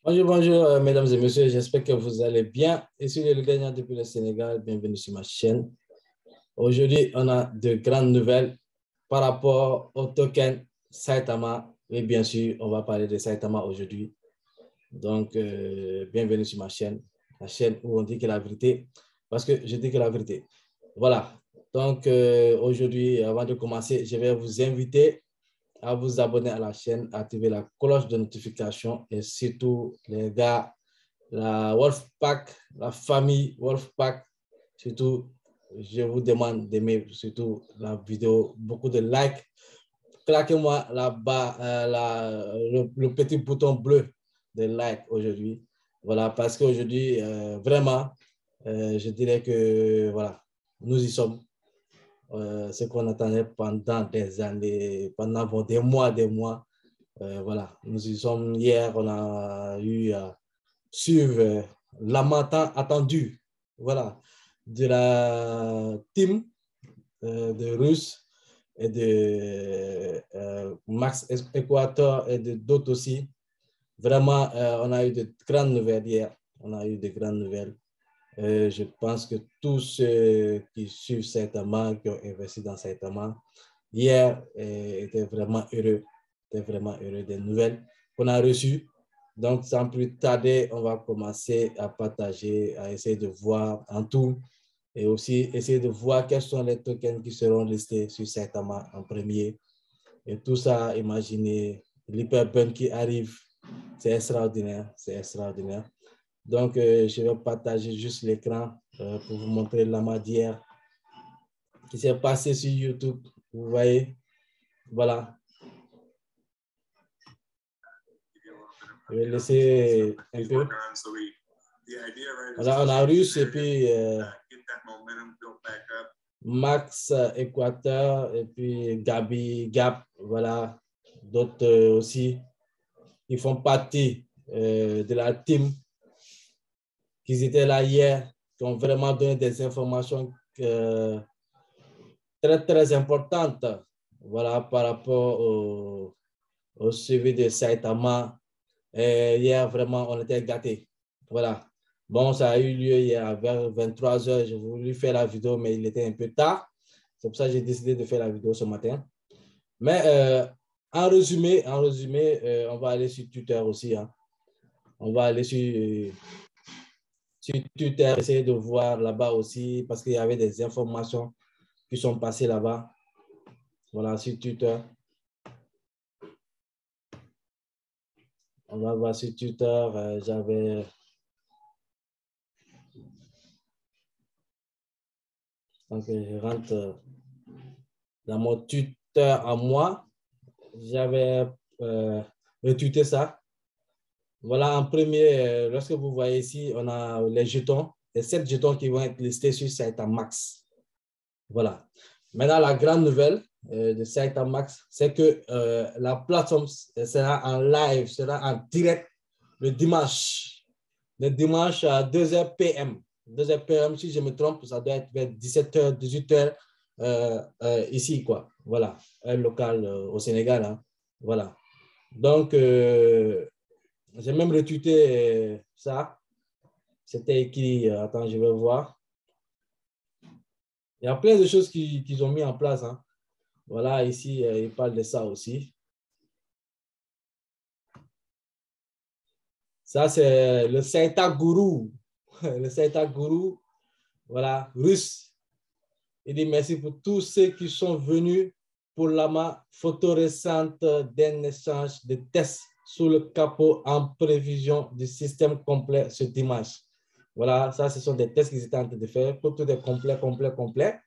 Bonjour, bonjour, mesdames et messieurs, j'espère que vous allez bien. Ici le gagnant depuis le Sénégal, bienvenue sur ma chaîne. Aujourd'hui, on a de grandes nouvelles par rapport au token Saitama. Et bien sûr, on va parler de Saitama aujourd'hui. Donc, bienvenue sur ma chaîne, la chaîne où on dit que la vérité, parce que je dis que la vérité. Voilà. Donc, aujourd'hui, avant de commencer, je vais vous inviter à vous abonner à la chaîne, activer la cloche de notification et surtout, les gars, la Wolfpack, la famille Wolfpack, surtout, je vous demande d'aimer surtout la vidéo, beaucoup de likes. Claquez-moi là-bas le petit bouton bleu de like aujourd'hui. Voilà, parce qu'aujourd'hui, vraiment, je dirais que voilà, nous y sommes. Ce qu'on attendait pendant des années, pendant des mois, des mois. Voilà, nous y sommes hier, on a eu suivre l'amatant attendu, voilà, de la team de Russes et de Max Equator et d'autres aussi. Vraiment, on a eu de grandes nouvelles hier. On a eu de grandes nouvelles. Je pense que tous ceux qui suivent Saitama, qui ont investi dans Saitama, hier étaient vraiment heureux. Étaient vraiment heureux des nouvelles qu'on a reçues. Donc, sans plus tarder, on va commencer à partager, à essayer de voir en tout et aussi essayer de voir quels sont les tokens qui seront listés sur Saitama en premier. Et tout ça, imaginez l'hyperburn qui arrive. C'est extraordinaire, c'est extraordinaire. Donc, je vais partager juste l'écran pour vous montrer l'amas d'hier qui s'est passé sur YouTube. Vous voyez, voilà. Je vais laisser un peu. Voilà, on a Russe et puis Max Équateur et puis Gabi, Gap, voilà. D'autres aussi qui font partie de la team qui étaient là hier, qui ont vraiment donné des informations très, très importantes, voilà, par rapport au suivi de Saitama. Et hier, vraiment, on était gâtés. Voilà. Bon, ça a eu lieu hier vers 23 heures. J'ai voulu faire la vidéo, mais il était un peu tard. C'est pour ça que j'ai décidé de faire la vidéo ce matin. Mais en résumé, on va aller sur Twitter aussi. Hein. On va aller sur Twitter, essayer de voir là-bas aussi, parce qu'il y avait des informations qui sont passées là-bas. Voilà, sur Twitter. On va voir sur Twitter, j'avais... Donc, je rentre dans mon Twitter à moi. J'avais retweeté ça. Voilà, en premier, lorsque vous voyez ici, on a les jetons, les 7 jetons qui vont être listés sur Saitamax. Voilà. Maintenant, la grande nouvelle de Saitamax, c'est que la plateforme sera en live, sera en direct le dimanche à 2h PM. 2h PM, si je me trompe, ça doit être vers 17h, 18h ici, quoi. Voilà, un local au Sénégal. Hein. Voilà. Donc, j'ai même retweeté ça. C'était écrit, attends, je vais voir. Il y a plein de choses qu'ils ont mis en place. Hein. Voilà, ici, ils parlent de ça aussi. Ça, c'est le Saita Guru. Le Saita Guru, voilà, russe. Il dit merci pour tous ceux qui sont venus pour l'AMA photo récente d'un échange de tests sous le capot en prévision du système complet ce dimanche. Voilà, ça, ce sont des tests qu'ils étaient en train de faire pour tout est complet.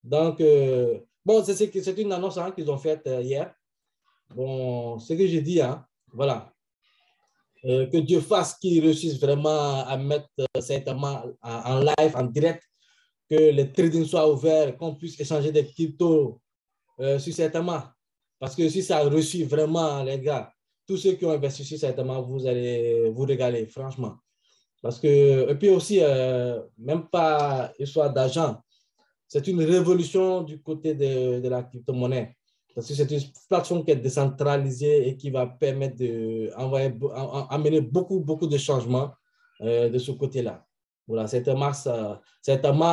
Donc, bon, c'est une annonce hein, qu'ils ont faite hier. Bon, ce que j'ai dit, hein, voilà. Que Dieu fasse qu'ils réussissent vraiment à mettre Saitama en live, en direct, que les trading soient ouverts, qu'on puisse échanger des cryptos sur Saitama. Parce que si ça a reçu vraiment, les gars, tous ceux qui ont investi sur Saitama, vous allez vous régaler, franchement. Parce que, et puis aussi, même pas histoire d'argent, c'est une révolution du côté de la crypto-monnaie. Parce que c'est une plateforme qui est décentralisée et qui va permettre d'amener beaucoup de changements de ce côté-là. Voilà, certainement,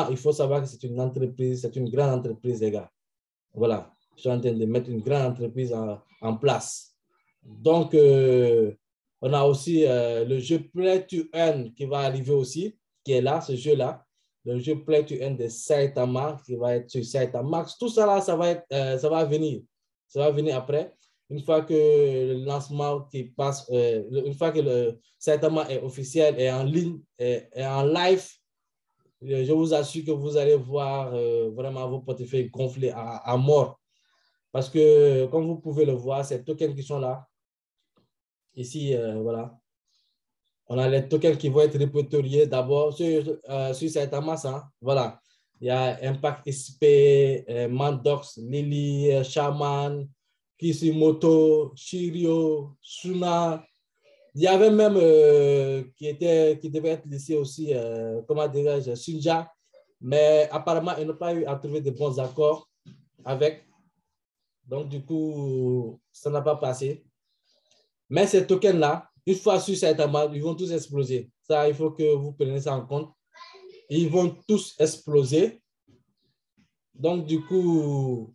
il faut savoir que c'est une entreprise, c'est une grande entreprise, les gars. Voilà, je suis en train de mettre une grande entreprise en place. Donc, on a aussi le jeu Play to Earn qui va arriver aussi, qui est là, ce jeu-là. Le jeu Play to Earn de Saitama qui va être sur Saitama. Tout ça là, ça va venir. Ça va venir après. Une fois que le lancement qui passe, une fois que le Saitama est officiel, est en ligne, est en live, je vous assure que vous allez voir vraiment vos portefeuilles gonfler à mort. Parce que, comme vous pouvez le voir, ces tokens qui sont là, ici, voilà, on a les tokens qui vont être répertoriés d'abord sur Saitama. Hein, voilà, il y a Impact SP, Mandox, Lily, Shaman, Kishimoto, Shirio, Suna. Il y avait même qui devait être laissé aussi, comment dirais-je, Sunja, mais apparemment, ils n'ont pas eu à trouver de bons accords avec. Donc, du coup, ça n'a pas passé. Mais ces tokens-là, une fois sur Saitama, ils vont tous exploser. Ça, il faut que vous preniez ça en compte. Ils vont tous exploser. Donc, du coup,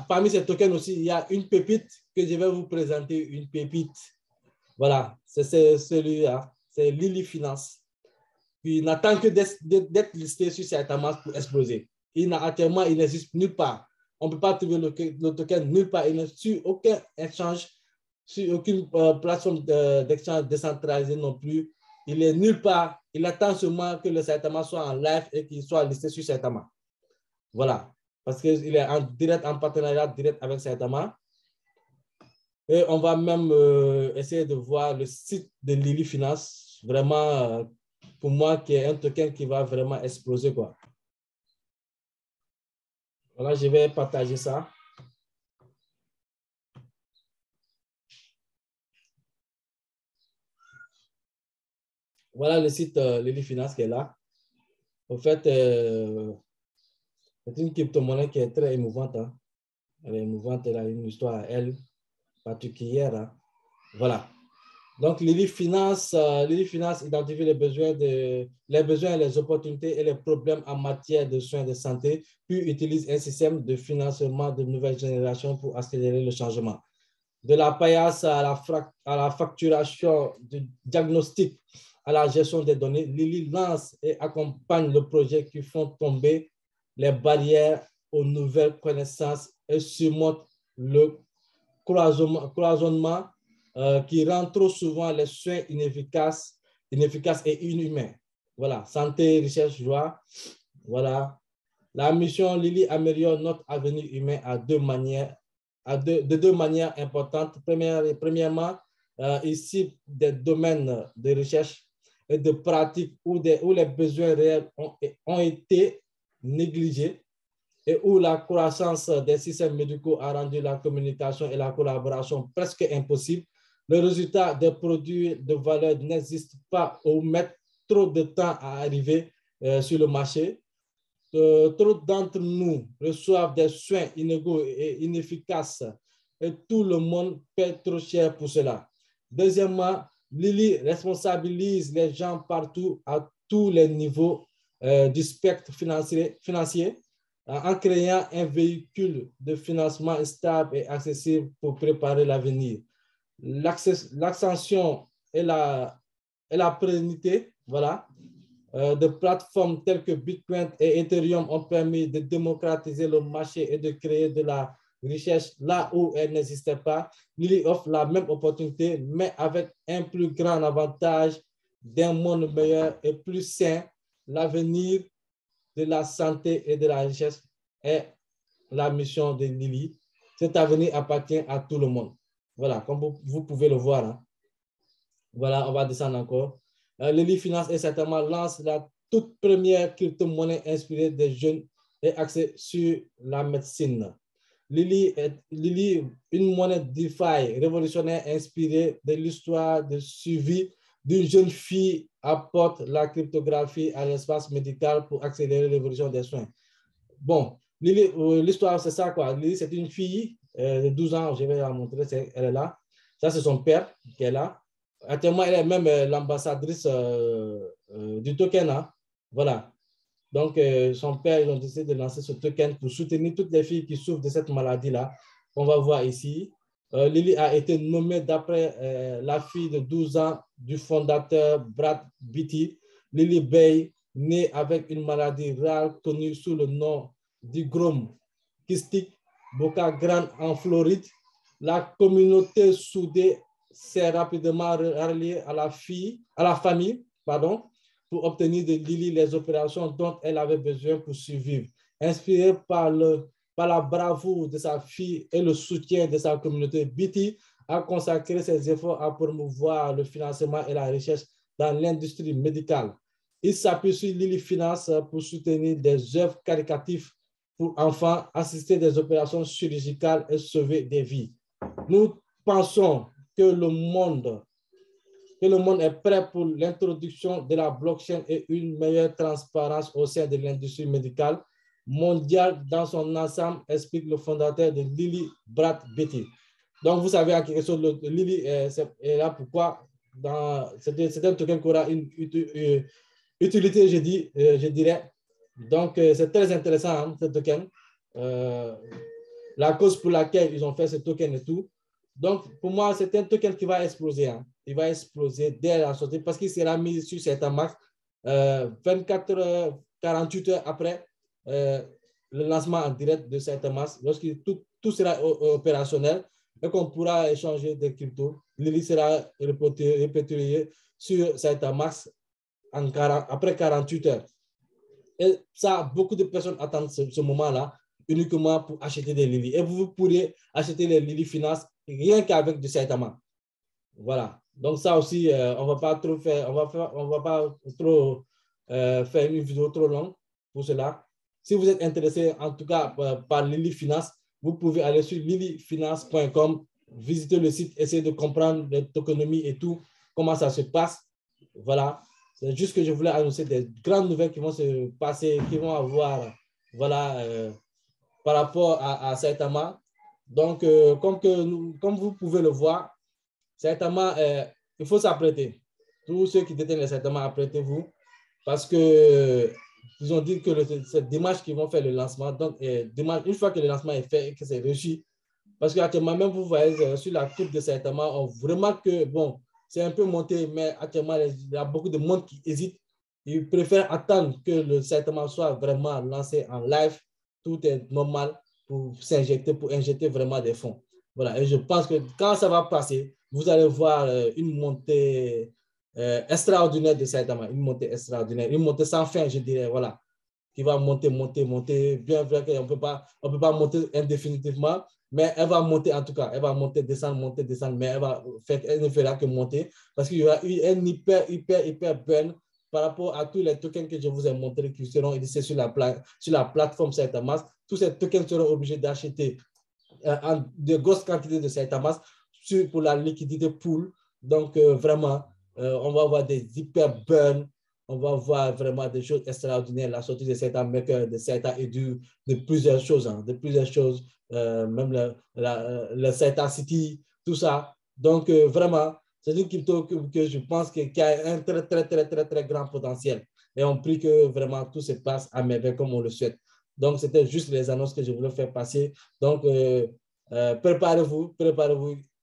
parmi ces tokens aussi, il y a une pépite que je vais vous présenter, une pépite. Voilà, c'est celui-là, c'est Lily Finance. Puis, il n'attend que d'être listé sur Saitama pour exploser. Actuellement, il n'existe nulle part. On ne peut pas trouver le token nulle part. Il n'est sur aucun échange, sur aucune plateforme d'échange décentralisée non plus. Il est nulle part. Il attend seulement que le Saitama soit en live et qu'il soit listé sur Saitama. Voilà. Parce qu'il est en partenariat direct avec Saitama. Et on va même essayer de voir le site de Lily Finance. Vraiment, pour moi, qui est un token qui va vraiment exploser, quoi. Voilà, je vais partager ça. Voilà le site Lily Finance qui est là. En fait, c'est une crypto-monnaie qui est très émouvante. Hein. Elle est émouvante, elle a une histoire à elle particulière. Hein. Voilà. Donc, Lily Finance identifie les besoins et les opportunités et les problèmes en matière de soins de santé, puis utilise un système de financement de nouvelle génération pour accélérer le changement. De la paillasse à la facturation du diagnostic à la gestion des données, Lily lance et accompagne le projet qui font tomber les barrières aux nouvelles connaissances et surmonte le cloisonnement qui rend trop souvent les soins inefficaces et inhumains. Voilà, santé, recherche, joie. Voilà. La mission Lily améliore notre avenir humain de deux manières importantes. Premièrement, ici, des domaines de recherche et de pratique où les besoins réels ont été négligés et où la croissance des systèmes médicaux a rendu la communication et la collaboration presque impossible. Le résultat des produits de valeur n'existe pas ou met trop de temps à arriver sur le marché. Trop d'entre nous reçoivent des soins inégaux et inefficaces et tout le monde paie trop cher pour cela. Deuxièmement, Lily responsabilise les gens partout à tous les niveaux du spectre financier en créant un véhicule de financement stable et accessible pour préparer l'avenir. L'extension et la pérennité, voilà, de plateformes telles que Bitcoin et Ethereum ont permis de démocratiser le marché et de créer de la richesse là où elle n'existait pas. Lily offre la même opportunité, mais avec un plus grand avantage d'un monde meilleur et plus sain. L'avenir de la santé et de la richesse est la mission de Lily. Cet avenir appartient à tout le monde. Voilà, comme vous pouvez le voir. Hein. Voilà, on va descendre encore. Lily Finance est certainement lance la toute première crypto-monnaie inspirée des jeunes et axée sur la médecine. Lily, une monnaie DeFi révolutionnaire inspirée de l'histoire de suivi d'une jeune fille, apporte la cryptographie à l'espace médical pour accélérer l'évolution des soins. Bon, l'histoire, c'est ça, quoi. Lily, c'est une fille de 12 ans, je vais la montrer, elle est là. Ça, c'est son père qui est là. Actuellement, elle est même l'ambassadrice du token. Hein. Voilà. Donc, son père, ils ont décidé de lancer ce token pour soutenir toutes les filles qui souffrent de cette maladie-là. On va voir ici. Lily a été nommée d'après la fille de 12 ans du fondateur Brad Beatty. Lily Bay, née avec une maladie rare connue sous le nom d'hygrome kystique Boca Grande en Floride. La communauté soudée s'est rapidement reliée à la famille, pardon, pour obtenir de Lily les opérations dont elle avait besoin pour survivre. Inspirée par la bravoure de sa fille et le soutien de sa communauté, Beatty a consacré ses efforts à promouvoir le financement et la recherche dans l'industrie médicale. Il s'appuie sur Lily Finance pour soutenir des œuvres caritatives pour enfants, assister des opérations chirurgicales et sauver des vies. Nous pensons que le monde est prêt pour l'introduction de la blockchain et une meilleure transparence au sein de l'industrie médicale mondiale dans son ensemble, explique le fondateur de Lily, Brad Beatty. Donc, vous savez en quelque chose, Lily est là pourquoi c'est un token qui aura une utilité, je dirais. Donc, c'est très intéressant, hein, ce token. La cause pour laquelle ils ont fait ce token et tout. Donc, pour moi, c'est un token qui va exploser. Hein. Il va exploser dès la sortie parce qu'il sera mis sur CytaMask 24 heures, 48 heures après le lancement en direct de CytaMask. Lorsque tout sera opérationnel et qu'on pourra échanger des cryptos, Lily sera répertorié sur CytaMask après 48 heures. Et ça, beaucoup de personnes attendent ce moment-là uniquement pour acheter des Lily. Et vous pourrez acheter les Lily Finance rien qu'avec du Saitama. Voilà. Donc ça aussi, on ne va pas trop faire, on va pas trop faire une vidéo trop longue pour cela. Si vous êtes intéressé, en tout cas, par Lily Finance, vous pouvez aller sur lilyfinance.com, visiter le site, essayer de comprendre les tokenomics et tout, comment ça se passe. Voilà. C'est juste que je voulais annoncer des grandes nouvelles qui vont se passer, qui vont avoir, voilà, par rapport à Saitama. Donc, comme vous pouvez le voir, Saitama, il faut s'apprêter. Tous ceux qui détiennent les Saitama, apprêtez-vous parce que ils ont dit que c'est dimanche qu'ils vont faire le lancement. Donc, dimanche, une fois que le lancement est fait et que c'est réussi, parce qu'actuellement, même vous voyez sur la coupe de Saitama, on remarque que, bon, c'est un peu monté, mais actuellement, il y a beaucoup de monde qui hésite. Ils préfèrent attendre que le Saitama soit vraiment lancé en live. Tout est normal pour s'injecter, pour injecter vraiment des fonds. Voilà, et je pense que quand ça va passer, vous allez voir une montée extraordinaire de Saitama, une montée extraordinaire, une montée sans fin, je dirais, voilà, qui va monter, monter, monter, bien vrai qu'on ne peut pas monter indéfinitivement, mais elle va monter en tout cas, elle va monter, descendre, mais elle ne fera que monter parce qu'il y aura un hyper burn par rapport à tous les tokens que je vous ai montrés qui seront listés sur la plateforme Saitamask. Tous ces tokens seront obligés d'acheter de grosses quantités de Saitamask pour la liquidité pool. Donc, vraiment, on va avoir des hyper burns. On va voir vraiment des choses extraordinaires, la sortie de Saita Maker, de Saita Edu, de plusieurs choses, hein, même le Saita City, tout ça. Donc, vraiment, c'est une crypto que je pense qui a un très grand potentiel. Et on prie que vraiment tout se passe à merveille comme on le souhaite. Donc, c'était juste les annonces que je voulais faire passer. Donc, préparez-vous,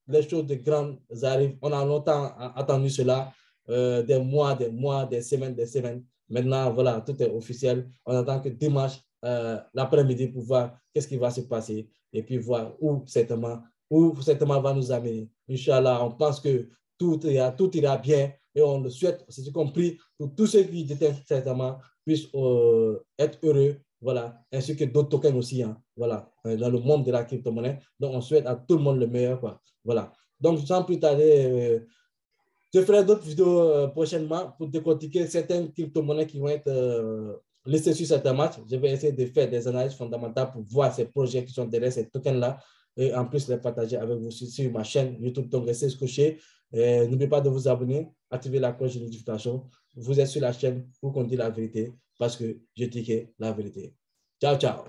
les choses de grandes arrivent. On a longtemps attendu cela. Des mois, des semaines. Maintenant, voilà, tout est officiel. On attend que dimanche, l'après-midi, pour voir qu'est-ce qui va se passer et puis voir où certainement va nous amener. Inch'Allah, on pense que tout ira bien et on le souhaite, c'est compris, pour tous ceux qui détiennent certainement puissent être heureux, voilà, ainsi que d'autres tokens aussi, hein, voilà, dans le monde de la crypto-monnaie. Donc, on souhaite à tout le monde le meilleur, quoi. Voilà. Donc, sans plus tarder, je ferai d'autres vidéos prochainement pour décortiquer certaines crypto-monnaies qui vont être listées sur certains matchs. Je vais essayer de faire des analyses fondamentales pour voir ces projets qui sont derrière ces tokens-là et en plus les partager avec vous sur ma chaîne YouTube. Donc, restez scotchés. N'oubliez pas de vous abonner, activer la cloche de notification. Vous êtes sur la chaîne où on dit la vérité parce que je dis la vérité. Ciao, ciao.